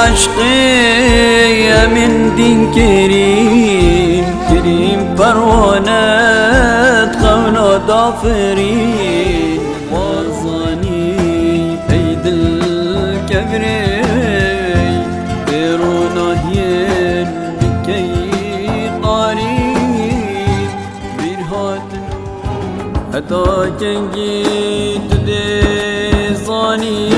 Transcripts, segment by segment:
عشقي من دين كريم كريم پروانه قول ضافرين وظني عيد الكبري برونهين بكي قريب برهات حتى جنجيت دي ظاني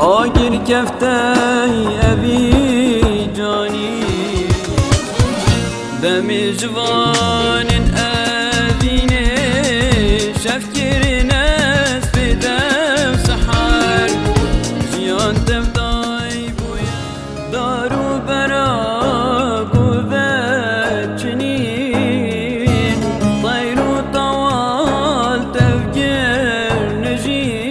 آگر کفتای ابی جانی دم جوان ابینه شفکر نس بدم سحر جیان تفدای بویا دارو برا قوت چنین طیر و طوال تفکر نجین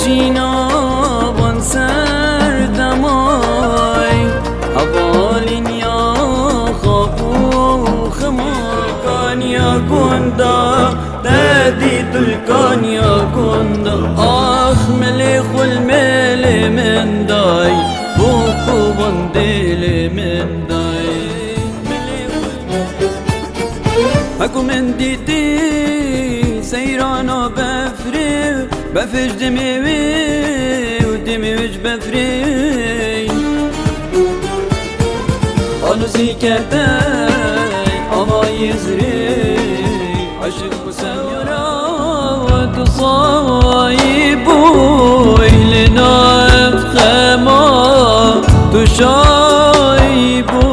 جينا بنسر دماي حوالين يا خافو خمار كان يا كوندا تهديد الكان يا كوندا آخ مليخ والميل من داي بوكو بنديل من داي هكو من ديتي سيرانا بفري بفش دمي ودمي وش بفري قالوسي كتاي أما يزري عشق مسيرة وتصايبو إلنا بخما تشايبو